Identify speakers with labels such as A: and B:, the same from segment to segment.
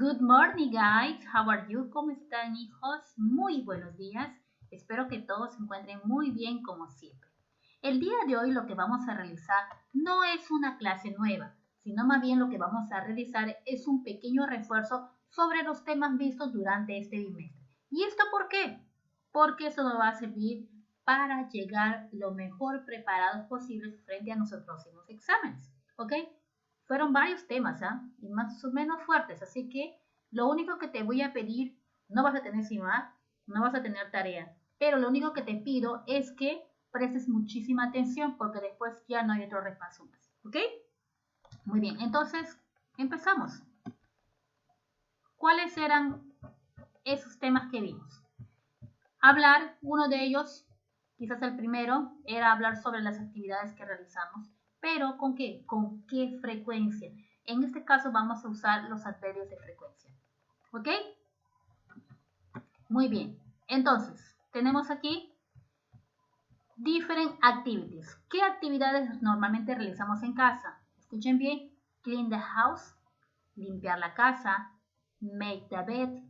A: Good morning, guys. How are you? ¿Cómo están, hijos? Muy buenos días. Espero que todos se encuentren muy bien como siempre. El día de hoy lo que vamos a realizar no es una clase nueva, sino más bien lo que vamos a realizar es un pequeño refuerzo sobre los temas vistos durante este bimestre. ¿Y esto por qué? Porque eso nos va a servir para llegar lo mejor preparados posibles frente a nuestros próximos exámenes. ¿Ok? Fueron varios temas, y más o menos fuertes, así que lo único que te voy a pedir, no vas a tener CIMAD, no vas a tener tarea, pero lo único que te pido es que prestes muchísima atención porque después ya no hay otro repaso más, ¿ok? Muy bien, entonces empezamos. ¿Cuáles eran esos temas que vimos? Hablar, uno de ellos, quizás el primero, era hablar sobre las actividades que realizamos. ¿Pero con qué? ¿Con qué frecuencia? En este caso vamos a usar los adverbios de frecuencia. ¿Ok? Muy bien. Entonces, tenemos aquí different activities. ¿Qué actividades normalmente realizamos en casa? Escuchen bien. Clean the house, limpiar la casa. Make the bed,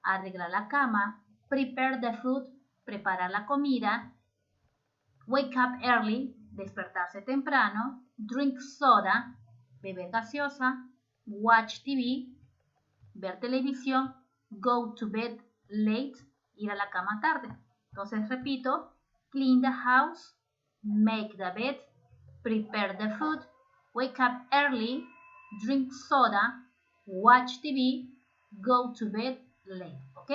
A: arreglar la cama. Prepare the food, preparar la comida. Wake up early, despertarse temprano. Drink soda, beber gaseosa. Watch TV, ver televisión. Go to bed late, ir a la cama tarde. Entonces repito, clean the house, make the bed, prepare the food, wake up early, drink soda, watch TV, go to bed late. ¿Ok?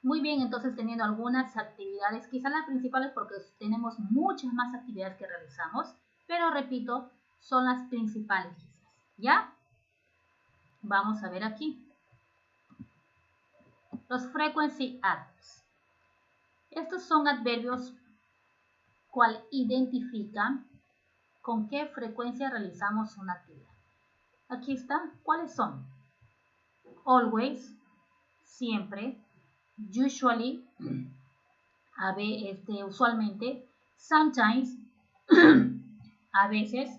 A: Muy bien, entonces teniendo algunas actividades, quizás las principales porque tenemos muchas más actividades que realizamos, pero repito, son las principales quizás, ¿ya? Vamos a ver aquí. Los frequency adverbs. Estos son adverbios cual identifican con qué frecuencia realizamos una actividad. Aquí está, ¿cuáles son? Always, siempre, usually, usualmente, sometimes, a veces,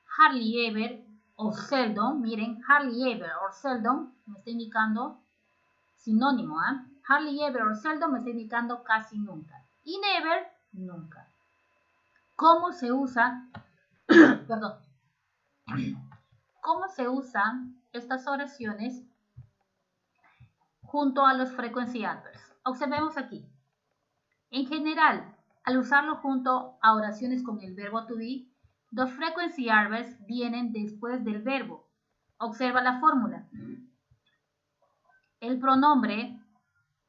A: hardly ever o seldom. Miren, hardly ever o seldom me está indicando sinónimo, Hardly ever o seldom me está indicando casi nunca. Y never, nunca. ¿Cómo se usa? Perdón. ¿Cómo se usan estas oraciones junto a los frequency adverbs? Observemos aquí. En general, al usarlo junto a oraciones con el verbo to be, los frequency adverbs vienen después del verbo. Observa la fórmula. El pronombre,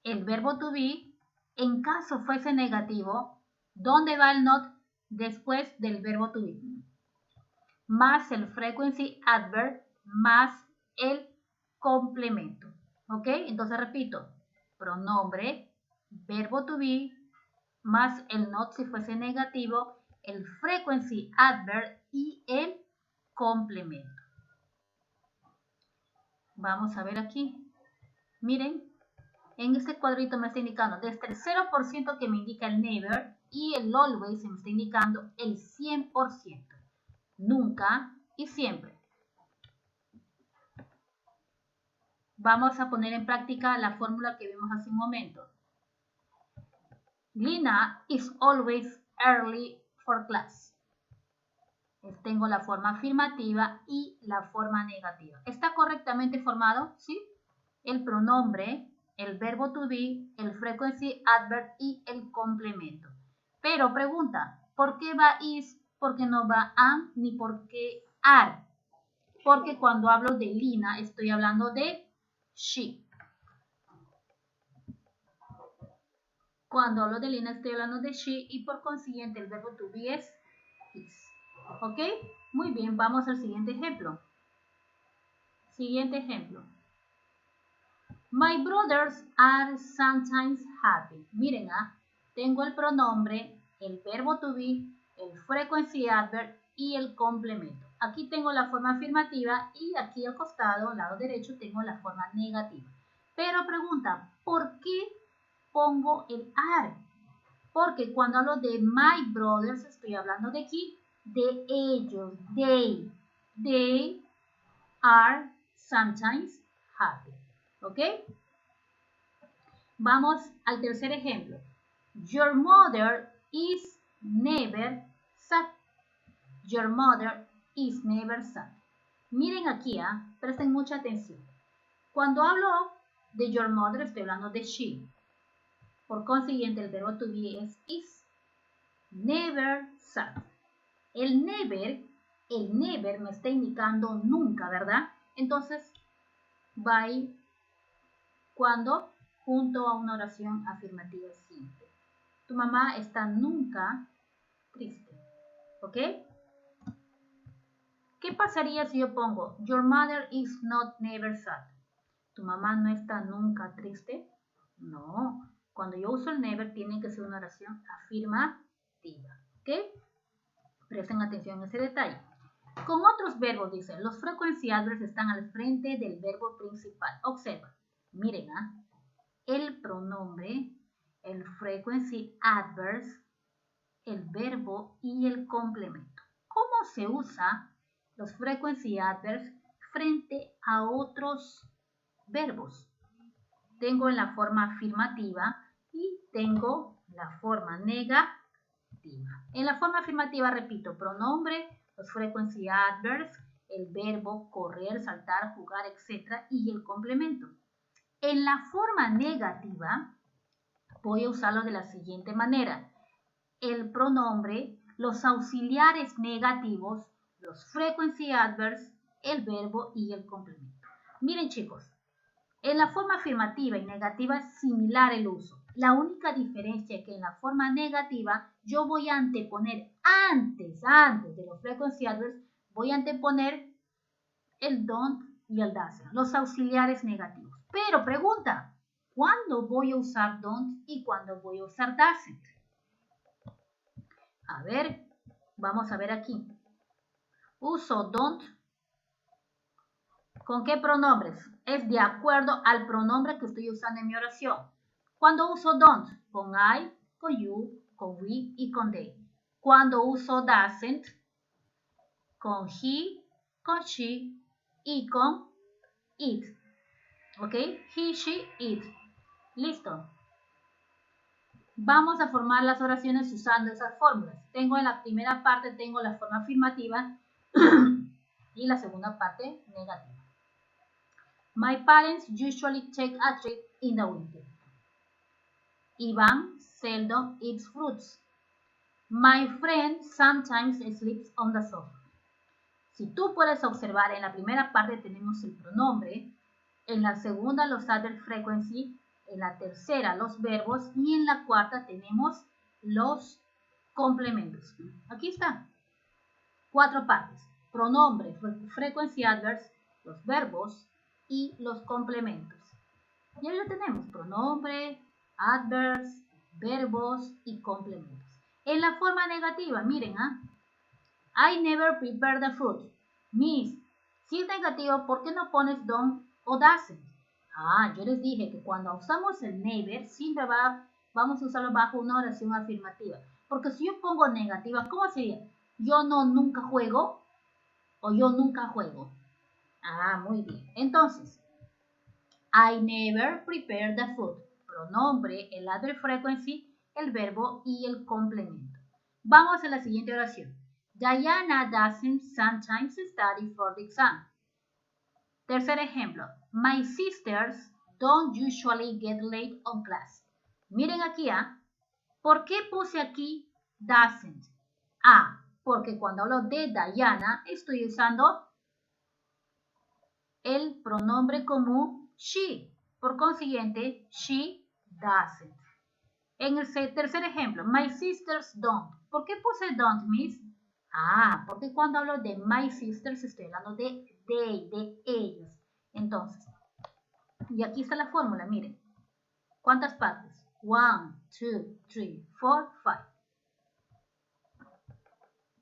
A: el verbo to be, en caso fuese negativo, ¿dónde va el not después del verbo to be? Más el frequency adverb más el complemento. ¿Ok? Entonces repito, pronombre, verbo to be, más el not si fuese negativo, el frequency adverb y el complemento. Vamos a ver aquí. Miren, en este cuadrito me está indicando desde el 0% que me indica el never y el always me está indicando el 100%. Nunca y siempre. Vamos a poner en práctica la fórmula que vimos hace un momento. Lina is always early for class. Tengo la forma afirmativa y la forma negativa. ¿Está correctamente formado? ¿Sí? El pronombre, el verbo to be, el frequency adverb y el complemento. Pero pregunta, ¿por qué va is? ¿Por qué no va am? Ni por qué are. Porque cuando hablo de Lina estoy hablando de she. Cuando hablo de Lina estoy hablando de she y por consiguiente el verbo to be es is. ¿Ok? Muy bien, vamos al siguiente ejemplo. Siguiente ejemplo. My brothers are sometimes happy. Miren, tengo el pronombre, el verbo to be, el frequency adverb y el complemento. Aquí tengo la forma afirmativa y aquí al costado, al lado derecho, tengo la forma negativa. Pero pregunta, ¿por qué pongo el are? Porque cuando hablo de my brothers, estoy hablando de aquí, de ellos, they are sometimes happy. ¿Ok? Vamos al tercer ejemplo. Your mother is never sad. Your mother is never sad. Miren aquí, presten mucha atención. Cuando hablo de your mother, estoy hablando de she. Por consiguiente, el verbo to be es is. Never sad. El never me está indicando nunca, ¿verdad? Entonces, va a ir cuando junto a una oración afirmativa simple. Tu mamá está nunca triste. ¿Ok? ¿Qué pasaría si yo pongo your mother is not never sad? ¿Tu mamá no está nunca triste? No. Cuando yo uso el never tiene que ser una oración afirmativa. ¿Ok? Presten atención a ese detalle. Con otros verbos, dice, los frequency adverbs están al frente del verbo principal. Observa. Miren, el pronombre, el frequency adverbs, el verbo y el complemento. ¿Cómo se usa los frequency adverbs frente a otros verbos? Tengo en la forma afirmativa y tengo la forma negativa. En la forma afirmativa, repito, pronombre, los frequency adverbs, el verbo correr, saltar, jugar, etc. y el complemento. En la forma negativa, voy a usarlo de la siguiente manera. El pronombre, los auxiliares negativos, los frequency adverbs, el verbo y el complemento. Miren, chicos, en la forma afirmativa y negativa es similar el uso. La única diferencia es que en la forma negativa yo voy a anteponer antes de los frequency adverbs, voy a anteponer el don't y el doesn't, los auxiliares negativos. Pero pregunta, ¿cuándo voy a usar don't y cuándo voy a usar doesn't? A ver, vamos a ver aquí. Uso don't. ¿Con qué pronombres? Es de acuerdo al pronombre que estoy usando en mi oración. Cuando uso don't, con I, con you, con we y con they. Cuando uso doesn't, con he, con she y con it. ¿Ok? He, she, it. Listo. Vamos a formar las oraciones usando esas fórmulas. Tengo en la primera parte, tengo la forma afirmativa y la segunda parte negativa. My parents usually take a trip in the winter. Ivan seldom eats fruits. My friend sometimes sleeps on the sofa. Si tú puedes observar, en la primera parte tenemos el pronombre, en la segunda los adverb frequency, en la tercera los verbos y en la cuarta tenemos los complementos. Aquí está. 4 partes. Pronombre, frequency adverbs, los verbos y los complementos. Y ahí lo tenemos. Pronombre, adverbs, verbos y complementos. En la forma negativa, miren, I never prepare the food. Miss, si es negativo, ¿por qué no pones don't o doesn't? Yo les dije que cuando usamos el never, siempre vamos a usarlo bajo una oración afirmativa. Porque si yo pongo negativa, ¿cómo sería? Yo nunca juego o yo nunca juego. Muy bien. Entonces, I never prepare the food. Pronombre, el adverb frequency, el verbo y el complemento. Vamos a la siguiente oración. Diana doesn't sometimes study for the exam. Tercer ejemplo. My sisters don't usually get late on class. Miren aquí, ¿por qué puse aquí doesn't? Porque cuando hablo de Diana estoy usando el pronombre común she. Por consiguiente, she doesn't. En el tercer ejemplo, my sisters don't. ¿Por qué puse don't, miss? Porque cuando hablo de my sisters estoy hablando de they, de ellos. Entonces, y aquí está la fórmula, miren. ¿Cuántas partes? 1, 2, 3, 4, 5.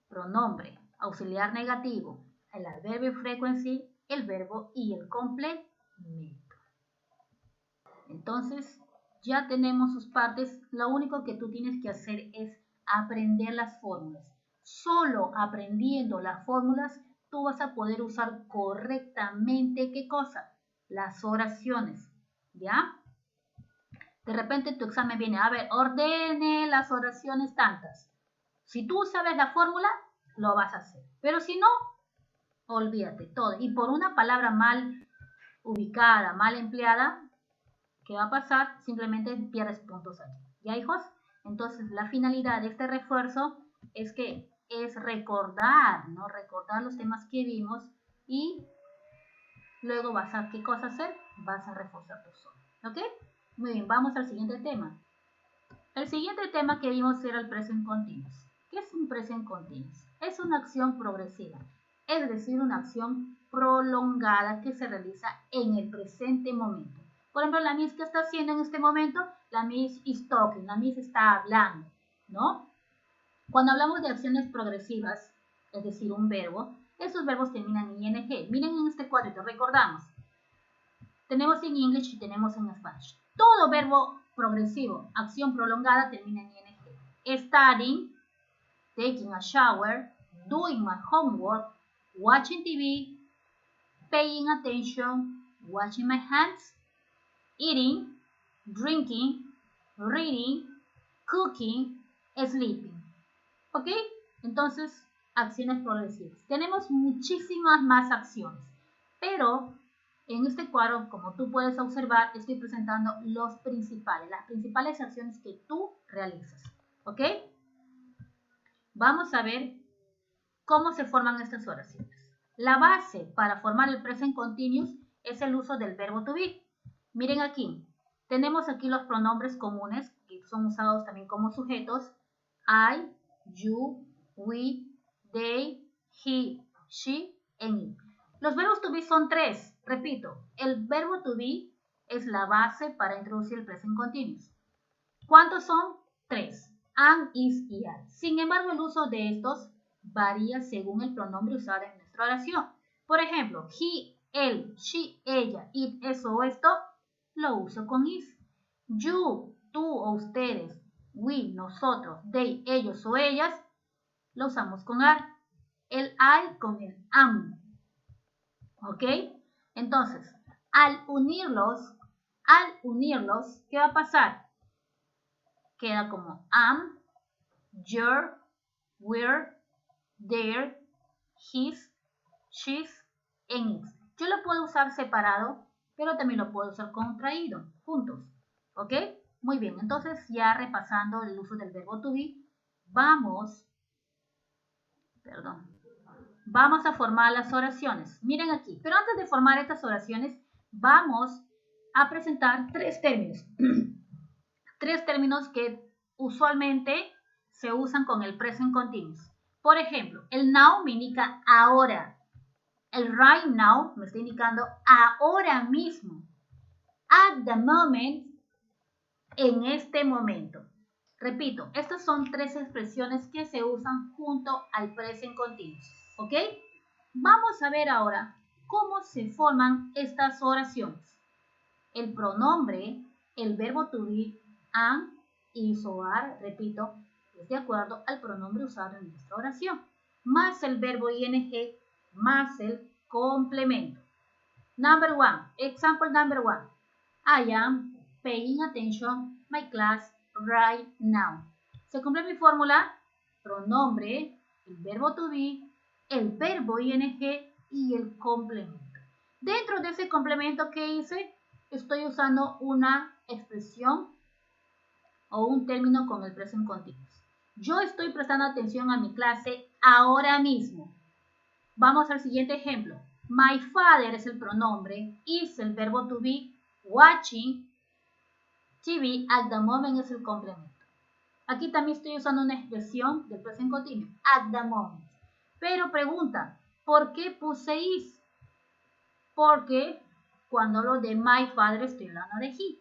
A: Pronombre, auxiliar negativo, el adverbio frequency, el verbo y el complemento. Entonces, ya tenemos sus partes. Lo único que tú tienes que hacer es aprender las fórmulas. Solo aprendiendo las fórmulas, tú vas a poder usar correctamente, ¿qué cosa? las oraciones, ¿ya? De repente tu examen viene, a ver, ordene las oraciones tantas. Si tú sabes la fórmula, lo vas a hacer. Pero si no, olvídate todo. Y por una palabra mal ubicada, mal empleada, ¿qué va a pasar? Simplemente pierdes puntos allí. ¿Ya, hijos? Entonces, la finalidad de este refuerzo es que es recordar, ¿no? Recordar los temas que vimos y luego vas a, ¿qué cosa hacer? Vas a reforzar tu zona. ¿Ok? Muy bien, vamos al siguiente tema. El siguiente tema que vimos era el present continuous. ¿Qué es un present continuous? Es una acción progresiva, es decir, una acción prolongada que se realiza en el presente momento. Por ejemplo, la Miss que está haciendo en este momento, la Miss is talking, la Miss está hablando, ¿no? Cuando hablamos de acciones progresivas, es decir, un verbo, esos verbos terminan en ing. Miren en este cuadrito, recordamos. Tenemos en English y tenemos en Spanish. Todo verbo progresivo, acción prolongada, termina en ing. Studying, taking a shower, doing my homework, watching TV, paying attention, washing my hands, eating, drinking, reading, cooking, sleeping. ¿Ok? Entonces, acciones progresivas. Tenemos muchísimas más acciones, pero en este cuadro, como tú puedes observar, estoy presentando las principales acciones que tú realizas. ¿Ok? Vamos a ver cómo se forman estas oraciones. La base para formar el present continuous es el uso del verbo to be. Miren aquí, tenemos aquí los pronombres comunes que son usados también como sujetos. I, you, we, they, he, she, and it. Los verbos to be son 3. Repito, el verbo to be es la base para introducir el present continuous. ¿Cuántos son? 3. Am, is y are. Sin embargo, el uso de estos varía según el pronombre usado en nuestra oración. Por ejemplo, he, él, she, ella, it, eso o esto, lo uso con is. You, tú o ustedes, we, nosotros, they, ellos o ellas, lo usamos con are. El I con el am. ¿Ok? Entonces, al unirlos, ¿qué va a pasar? Queda como am, your, we're, their, his, she's, and its. Yo lo puedo usar separado, pero también lo puedo usar contraído, juntos. ¿Ok? Muy bien, entonces ya repasando el uso del verbo to be, vamos a formar las oraciones. Miren aquí, pero antes de formar estas oraciones, vamos a presentar 3 términos. 3 términos que usualmente se usan con el present continuous. Por ejemplo, el now me indica ahora. El right now me está indicando ahora mismo. At the moment, en este momento. Repito, estas son 3 expresiones que se usan junto al present continuous. ¿Ok? Vamos a ver ahora cómo se forman estas oraciones. El pronombre, el verbo to be, am, is o are, repito, es de acuerdo al pronombre usado en nuestra oración, más el verbo ing, más el complemento. Number 1, example number 1. I am paying attention my class right now. Se cumple mi fórmula, pronombre, el verbo to be, el verbo ing y el complemento. Dentro de ese complemento que hice, estoy usando una expresión o un término con el present continuous. Yo estoy prestando atención a mi clase ahora mismo. Vamos al siguiente ejemplo. My father es el pronombre, is el verbo to be, watching TV at the moment es el complemento. Aquí también estoy usando una expresión del present continuous, at the moment. Pero pregunta, ¿por qué puse is? Porque cuando hablo de my father estoy hablando de he.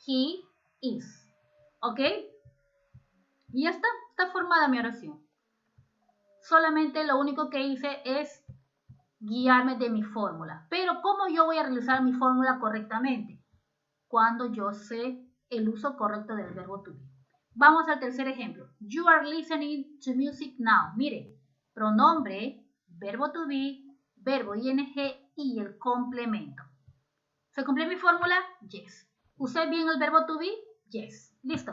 A: He is. ¿Ok? Y ya está formada mi oración. Solamente lo único que hice es guiarme de mi fórmula. Pero ¿cómo yo voy a realizar mi fórmula correctamente? Cuando yo sé el uso correcto del verbo to be. Vamos al tercer ejemplo. You are listening to music now. Mire, pronombre, verbo to be, verbo ing y el complemento. ¿Se cumplió mi fórmula? Yes. ¿Usé bien el verbo to be? Yes. Listo.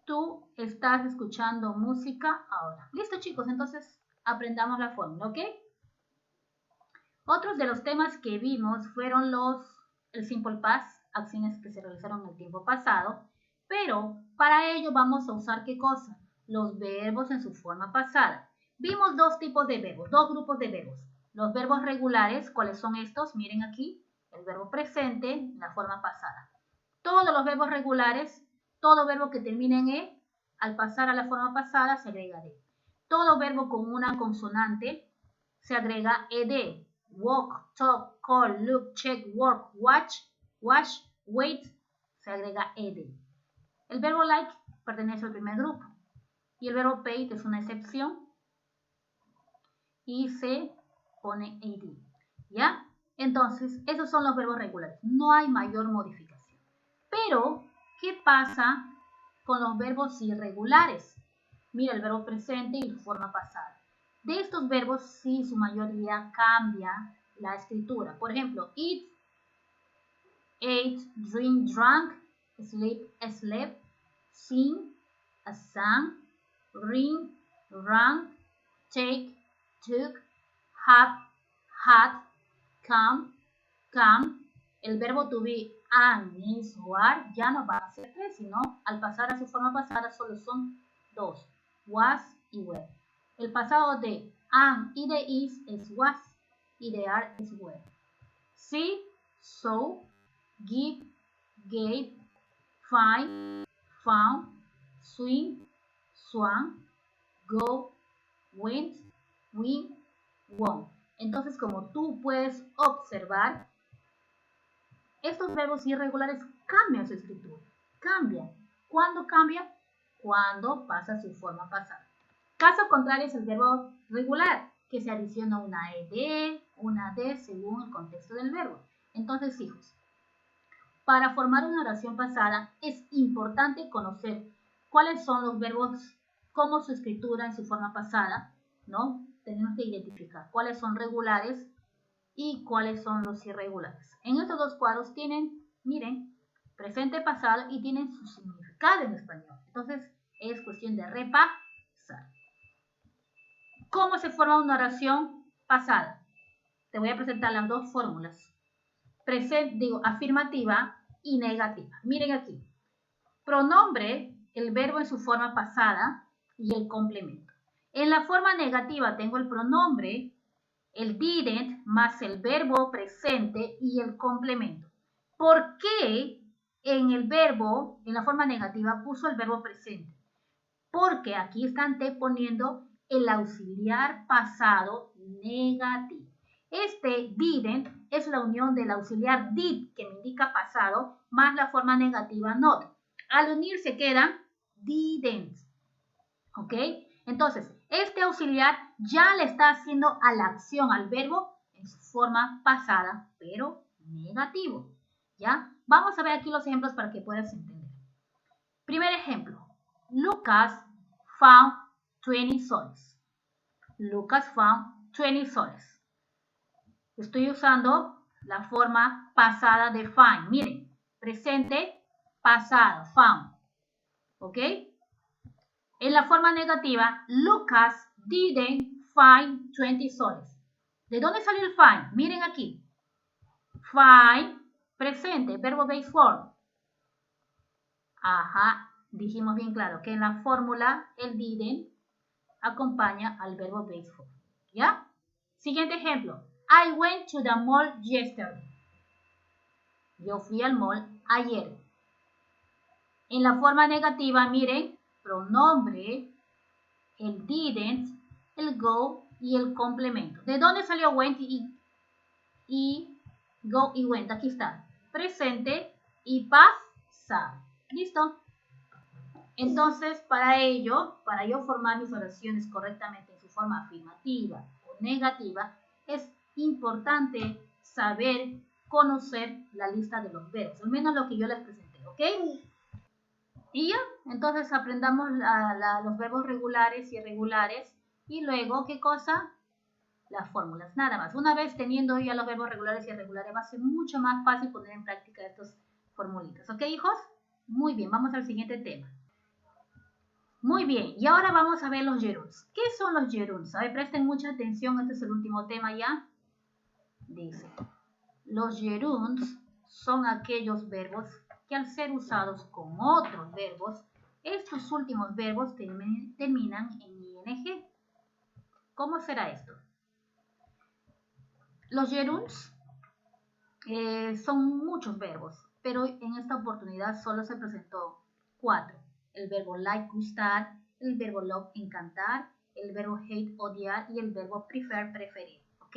A: Tú estás escuchando música ahora. Listo, chicos, entonces aprendamos la fórmula, ¿ok? Otros de los temas que vimos fueron el simple past, acciones que se realizaron en el tiempo pasado, pero para ello vamos a usar ¿qué cosa? Los verbos en su forma pasada. Vimos dos tipos de verbos, dos grupos de verbos. Los verbos regulares, ¿cuáles son estos? Miren aquí, el verbo presente en la forma pasada. Todos los verbos regulares, todo verbo que termine en E, al pasar a la forma pasada se agrega D. Todo verbo con una consonante se agrega ED. Walk, talk, call, look, check, work, watch, wash, wait, se agrega ed. El verbo like pertenece al primer grupo y el verbo paid es una excepción y se pone ed. ¿Ya? Entonces, esos son los verbos regulares. No hay mayor modificación. Pero, ¿qué pasa con los verbos irregulares? Mira el verbo presente y su forma pasada. De estos verbos, sí, su mayoría cambia la escritura. Por ejemplo, eat, ate, drink, drank, sleep, slept, sing, sang, ring, rang, take, took, have, had, come, come. El verbo to be, and, is, o are, ya no van a ser tres, sino al pasar a su forma pasada solo son dos, was y were. El pasado de am y de is es was y de are es were. See, saw, give, gave, find, found, swim, swam, go, went, win, won. Entonces, como tú puedes observar, estos verbos irregulares cambian su escritura. Cambian. ¿Cuándo cambia? Cuando pasa a su forma pasada. Caso contrario es el verbo regular, que se adiciona una ed, una d según el contexto del verbo. Entonces, hijos, para formar una oración pasada es importante conocer cuáles son los verbos, cómo su escritura en su forma pasada, ¿no? Tenemos que identificar cuáles son regulares y cuáles son los irregulares. En estos dos cuadros tienen, miren, presente, pasado y tienen su significado en español. Entonces, es cuestión de repasar. ¿Cómo se forma una oración pasada? Te voy a presentar las dos fórmulas. Afirmativa y negativa. Miren aquí. Pronombre, el verbo en su forma pasada y el complemento. En la forma negativa tengo el pronombre, el didn't más el verbo presente y el complemento. ¿Por qué en el verbo, en la forma negativa, puso el verbo presente? Porque aquí están poniendo el auxiliar pasado negativo. Este didn't es la unión del auxiliar did, que me indica pasado, más la forma negativa not. Al unirse quedan didn't. ¿Ok? Entonces, este auxiliar ya le está haciendo a la acción, al verbo, en su forma pasada, pero negativo. ¿Ya? Vamos a ver aquí los ejemplos para que puedas entender. Primer ejemplo. Lucas found 20 soles. Lucas found 20 soles. Estoy usando la forma pasada de find. Miren, presente, pasado, found. ¿Ok? En la forma negativa, Lucas didn't find 20 soles. ¿De dónde salió el find? Miren aquí. Find, presente, verbo base form. Ajá, dijimos bien claro que en la fórmula el didn't acompaña al verbo base form. ¿Ya? Siguiente ejemplo. I went to the mall yesterday. Yo fui al mall ayer. En la forma negativa, miren, pronombre, el didn't, el go y el complemento. ¿De dónde salió went y go y went? Aquí está. Presente y pasado. ¿Listo? Entonces, para yo formar mis oraciones correctamente en su forma afirmativa o negativa, es importante saber, conocer la lista de los verbos, al menos lo que yo les presenté, ¿ok? Y ya, entonces aprendamos los verbos regulares y irregulares y luego, ¿qué cosa? las fórmulas, nada más. Una vez teniendo ya los verbos regulares y irregulares, va a ser mucho más fácil poner en práctica estos formulitas. ¿Ok, hijos? Muy bien, vamos al siguiente tema. Muy bien, y ahora vamos a ver los gerunds. ¿Qué son los gerunds? A ver, presten mucha atención, este es el último tema ya. Dice, los gerunds son aquellos verbos que al ser usados con otros verbos, estos últimos verbos terminan en ing. ¿Cómo será esto? Los gerunds son muchos verbos, pero en esta oportunidad solo se presentó 4. El verbo like, gustar, el verbo love, encantar, el verbo hate, odiar y el verbo prefer, preferir. ¿Ok?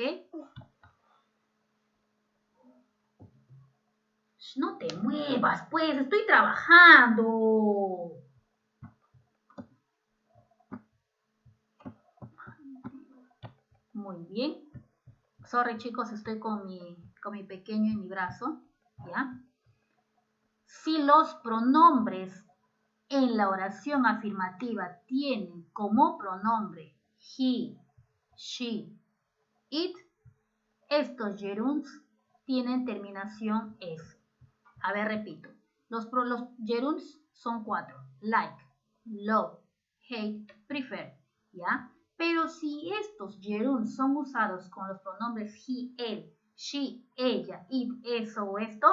A: No te muevas, pues, estoy trabajando. Muy bien. Sorry, chicos, estoy con mi pequeño en mi brazo. ¿Ya? Si los pronombres en la oración afirmativa tienen como pronombre he, she, it, estos gerunds tienen terminación s. A ver, repito. Los gerunds son 4. Like, love, hate, prefer. ¿Ya? Pero si estos gerunds son usados con los pronombres he, él, she, ella, it, eso o esto,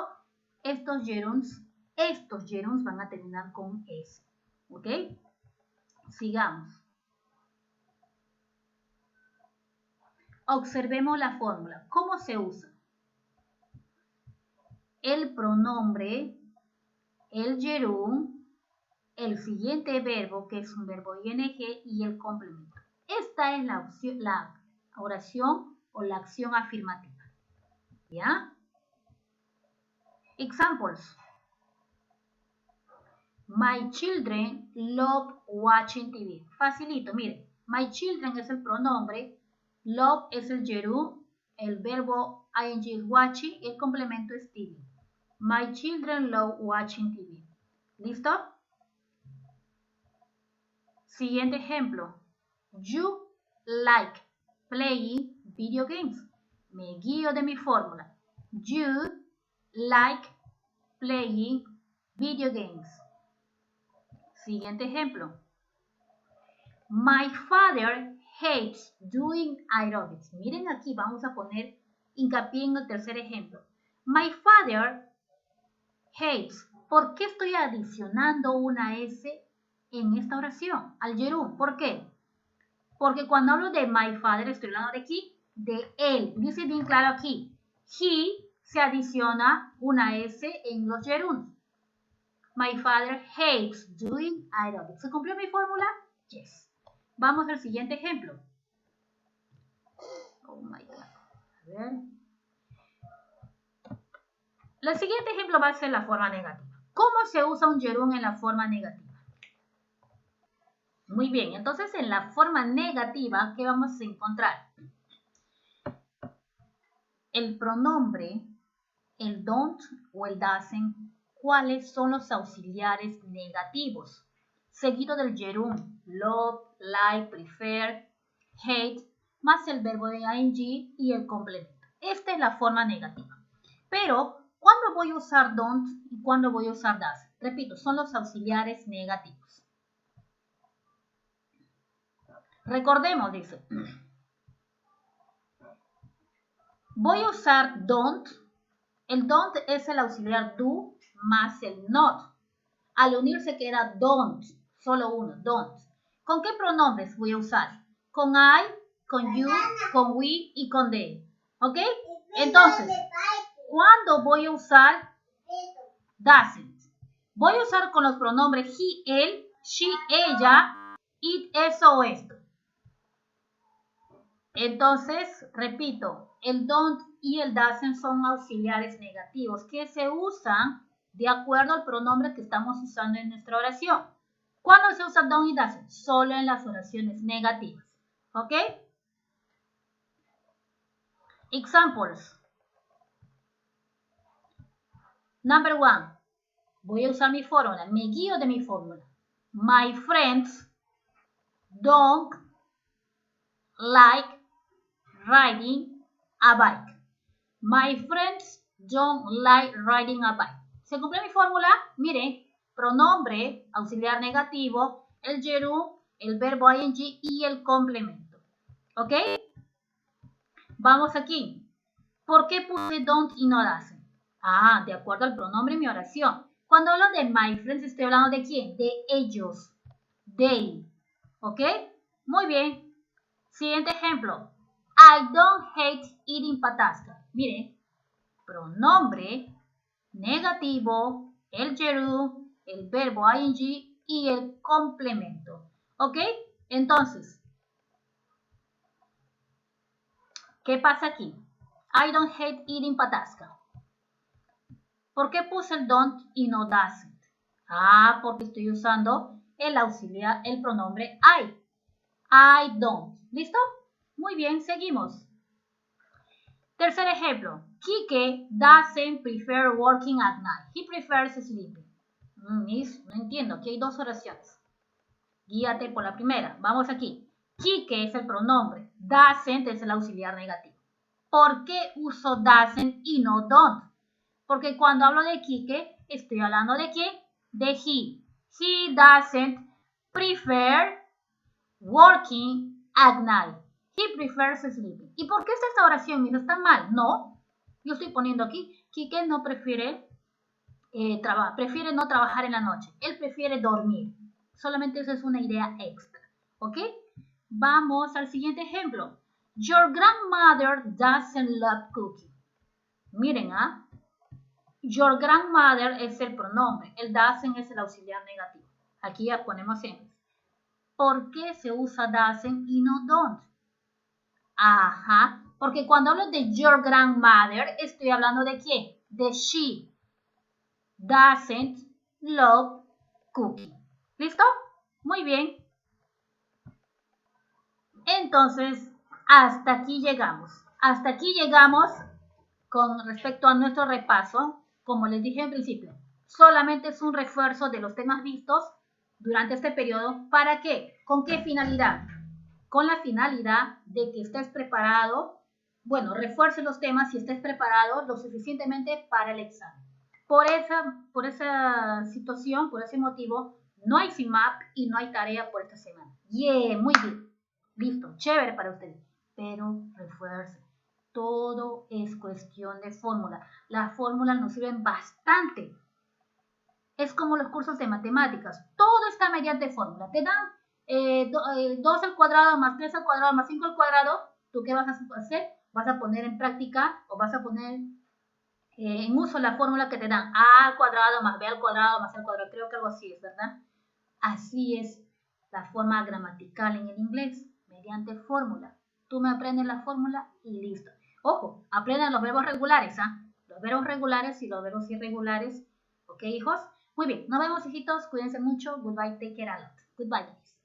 A: estos gerunds van a terminar con S. ¿Ok? Sigamos. Observemos la fórmula. ¿Cómo se usa? El pronombre, el gerund, el siguiente verbo, que es un verbo ing, y el complemento. Esta es la oración o la acción afirmativa. ¿Ya? Examples. My children love watching TV. Facilito, mire. My children es el pronombre, love es el gerund, el verbo ing es watching y el complemento es TV. My children love watching TV. ¿Listo? Siguiente ejemplo. You like playing video games. Me guío de mi fórmula. You like playing video games. Siguiente ejemplo. My father hates doing aerobics. Miren aquí, vamos a poner hincapié en el tercer ejemplo. My father hates. ¿Por qué estoy adicionando una S en esta oración? Al gerund. ¿Por qué? Porque cuando hablo de my father, estoy hablando de aquí, de él. Dice bien claro aquí. He se adiciona una S en los gerunds. My father hates doing aerobics. ¿Se cumplió mi fórmula? Yes. Vamos al siguiente ejemplo. Oh my God. A ver. El siguiente ejemplo va a ser la forma negativa. ¿Cómo se usa un gerund en la forma negativa? Muy bien, entonces en la forma negativa, ¿qué vamos a encontrar? El pronombre, el don't o el doesn't, ¿cuáles son los auxiliares negativos? Seguido del gerund, love, like, prefer, hate, más el verbo de ing y el complemento. Esta es la forma negativa. Pero, ¿cuándo voy a usar don't y cuándo voy a usar doesn't? Repito, son los auxiliares negativos. Recordemos, dice. Voy a usar don't. El don't es el auxiliar do más el not. Al unirse queda don't. Solo uno, don't. ¿Con qué pronombres voy a usar? Con I, con you, con we y con they. ¿Ok? Entonces, ¿cuándo voy a usar doesn't? Voy a usar con los pronombres he, él, she, ella, it, eso o esto. Entonces, repito, el don't y el doesn't son auxiliares negativos que se usan de acuerdo al pronombre que estamos usando en nuestra oración. ¿Cuándo se usa don't y doesn't? Solo en las oraciones negativas. ¿Ok? Examples. Number 1. Voy a usar mi fórmula. Me guío de mi fórmula. My friends don't like riding a bike. My friends don't like riding a bike. ¿Se cumple mi fórmula? Miren, pronombre, auxiliar negativo, el gerund, el verbo ing y el complemento. ¿Ok? Vamos aquí. ¿Por qué puse don't y no doesn't? Ah, de acuerdo al pronombre en mi oración. Cuando hablo de my friends, estoy hablando de quién? De ellos. They. ¿Ok? Muy bien. Siguiente ejemplo. I don't hate eating patasca. Miren, pronombre, negativo, el gerund, el verbo ing y el complemento. ¿Ok? Entonces, ¿qué pasa aquí? I don't hate eating patasca. ¿Por qué puse el don't y no doesn't? Ah, porque estoy usando el auxiliar, el pronombre I. I don't. ¿Listo? Muy bien, seguimos. Tercer ejemplo. Kike doesn't prefer working at night. He prefers sleeping. No entiendo. Aquí hay dos oraciones. Guíate por la primera. Vamos aquí. Kike es el pronombre. Doesn't es el auxiliar negativo. ¿Por qué uso doesn't y no don't? Porque cuando hablo de Kike, estoy hablando de qué? De he. He doesn't prefer working at night. He prefers sleeping. ¿Y por qué está esta oración? Mira, está mal. No. Yo estoy poniendo aquí. Kike no prefiere prefiere no trabajar en la noche. Él prefiere dormir. Solamente eso es una idea extra. ¿Ok? Vamos al siguiente ejemplo. Your grandmother doesn't love cooking. Miren, ¿ah? Your grandmother es el pronombre. El doesn't es el auxiliar negativo. Aquí ya ponemos en. ¿Por qué se usa doesn't y no don't? Ajá, porque cuando hablo de your grandmother, estoy hablando de quién? De she doesn't love cooking. ¿Listo? Muy bien. Entonces, hasta aquí llegamos. Hasta aquí llegamos con respecto a nuestro repaso. Como les dije en principio, solamente es un refuerzo de los temas vistos durante este periodo. ¿Para qué? ¿Con qué finalidad? Con la finalidad de que estés preparado, bueno, refuerce los temas y estés preparado lo suficientemente para el examen. Por esa situación, por ese motivo, no hay CIMAP y no hay tarea por esta semana. Yeah, muy bien. Listo, chévere para ustedes. Pero refuerce. Todo es cuestión de fórmula. Las fórmulas nos sirven bastante. Es como los cursos de matemáticas. Todo está mediante fórmula. Te dan 2 al cuadrado más 3 al cuadrado más 5 al cuadrado. ¿Tú qué vas a hacer? Vas a poner en práctica o vas a poner en uso la fórmula que te dan. A al cuadrado más B al cuadrado más C al cuadrado. Creo que algo así es, ¿verdad? Así es la forma gramatical en el inglés. Mediante fórmula. Tú me aprendes la fórmula y listo. Ojo, aprendan los verbos regulares, ¿ah? Los verbos regulares y los verbos irregulares. ¿Ok, hijos? Muy bien, nos vemos, hijitos. Cuídense mucho. Goodbye, take care a lot. Goodbye, guys.